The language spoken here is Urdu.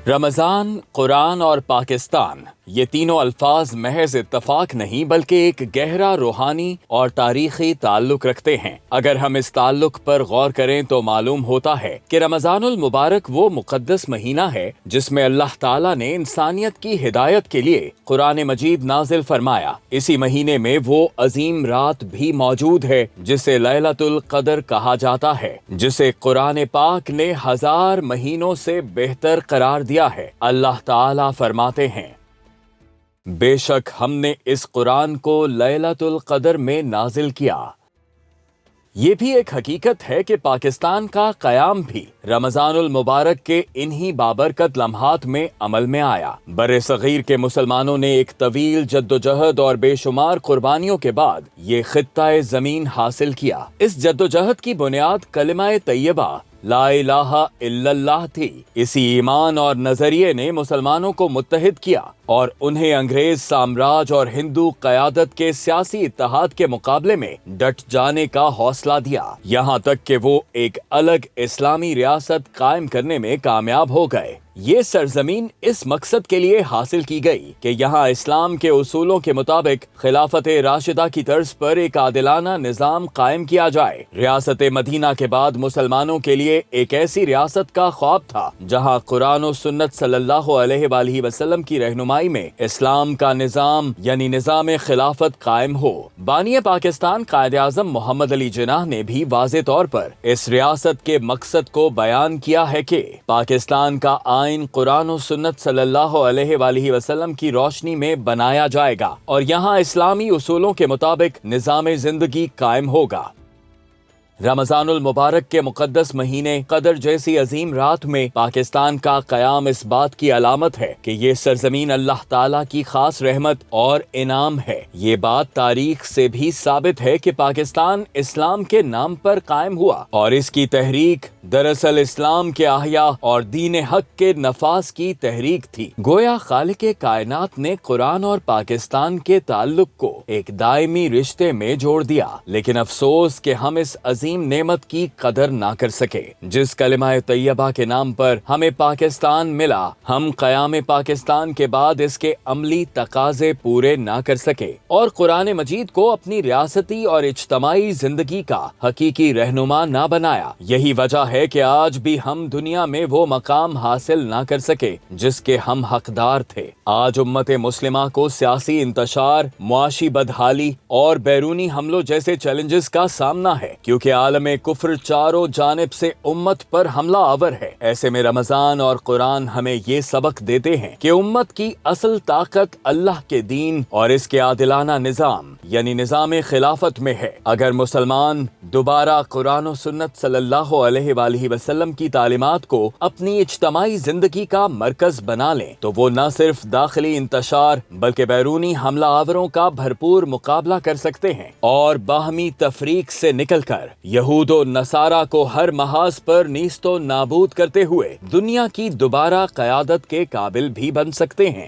رمضان، قرآن اور پاکستان، یہ تینوں الفاظ محض اتفاق نہیں بلکہ ایک گہرا روحانی اور تاریخی تعلق رکھتے ہیں۔ اگر ہم اس تعلق پر غور کریں تو معلوم ہوتا ہے کہ رمضان المبارک وہ مقدس مہینہ ہے جس میں اللہ تعالیٰ نے انسانیت کی ہدایت کے لیے قرآن مجید نازل فرمایا۔ اسی مہینے میں وہ عظیم رات بھی موجود ہے جسے لیلۃ القدر کہا جاتا ہے، جسے قرآن پاک نے 1000 مہینوں سے بہتر قرار دیا ہے۔ اللہ تعالیٰ فرماتے ہیں، بے شک ہم نے اس قرآن کو لیلۃ القدر میں نازل کیا۔ یہ بھی ایک حقیقت ہے کہ پاکستان کا قیام بھی رمضان المبارک کے انہی بابرکت لمحات میں عمل میں آیا۔ بر صغیر کے مسلمانوں نے ایک طویل جدوجہد اور بے شمار قربانیوں کے بعد یہ خطہ زمین حاصل کیا۔ اس جدوجہد کی بنیاد کلمہ طیبہ لا الہ الا اللہ تھی۔ اسی ایمان اور نظریے نے مسلمانوں کو متحد کیا اور انہیں انگریز سامراج اور ہندو قیادت کے سیاسی اتحاد کے مقابلے میں ڈٹ جانے کا حوصلہ دیا، یہاں تک کہ وہ ایک الگ اسلامی ریاست قائم کرنے میں کامیاب ہو گئے۔ یہ سرزمین اس مقصد کے لیے حاصل کی گئی کہ یہاں اسلام کے اصولوں کے مطابق خلافت راشدہ کی طرز پر ایک عادلانہ نظام قائم کیا جائے۔ ریاست مدینہ کے بعد مسلمانوں کے لیے ایک ایسی ریاست کا خواب تھا جہاں قرآن و سنت صلی اللہ علیہ وآلہ وسلم کی رہنمائی میں اسلام کا نظام یعنی نظام خلافت قائم ہو۔ بانی پاکستان قائد اعظم محمد علی جناح نے بھی واضح طور پر اس ریاست کے مقصد کو بیان کیا ہے کہ پاکستان کا آئین قرآن و سنت صلی اللہ علیہ وآلہ وسلم کی روشنی میں بنایا جائے گا اور یہاں اسلامی اصولوں کے مطابق نظام زندگی قائم ہوگا۔ رمضان المبارک کے مقدس مہینے قدر جیسی عظیم رات میں پاکستان کا قیام اس بات کی علامت ہے کہ یہ سرزمین اللہ تعالیٰ کی خاص رحمت اور انعام ہے۔ یہ بات تاریخ سے بھی ثابت ہے کہ پاکستان اسلام کے نام پر قائم ہوا اور اس کی تحریک دراصل اسلام کے احیاء اور دین حق کے نفاذ کی تحریک تھی۔ گویا خالق کائنات نے قرآن اور پاکستان کے تعلق کو ایک دائمی رشتے میں جوڑ دیا، لیکن افسوس کہ ہم اس عظیم نعمت کی قدر نہ کر سکے۔ جس کلمہ طیبہ کے نام پر ہمیں پاکستان ملا، ہم قیام پاکستان کے بعد اس کے عملی تقاضے پورے نہ کر سکے اور قرآن مجید کو اپنی ریاستی اور اجتماعی زندگی کا حقیقی رہنما نہ بنایا۔ یہی وجہ ہے کہ آج بھی ہم دنیا میں وہ مقام حاصل نہ کر سکے جس کے ہم حقدار تھے۔ آج امت مسلمہ کو سیاسی انتشار، معاشی بدحالی اور بیرونی حملوں جیسے چیلنجز کا سامنا ہے، کیونکہ عالم کفر چاروں جانب سے امت پر حملہ آور ہے۔ ایسے میں رمضان اور قرآن ہمیں یہ سبق دیتے ہیں کہ امت کی اصل طاقت اللہ کے دین اور اس کے عادلانہ نظام یعنی نظام خلافت میں ہے۔ اگر مسلمان دوبارہ قرآن و سنت صلی اللہ علیہ وآلہ وسلم کی تعلیمات کو اپنی اجتماعی زندگی کا مرکز بنا لیں تو وہ نہ صرف داخلی انتشار بلکہ بیرونی حملہ آوروں کا بھرپور مقابلہ کر سکتے ہیں اور باہمی تفریق سے نکل کر یہود و نصارہ کو ہر محاذ پر نیست و نابود کرتے ہوئے دنیا کی دوبارہ قیادت کے قابل بھی بن سکتے ہیں۔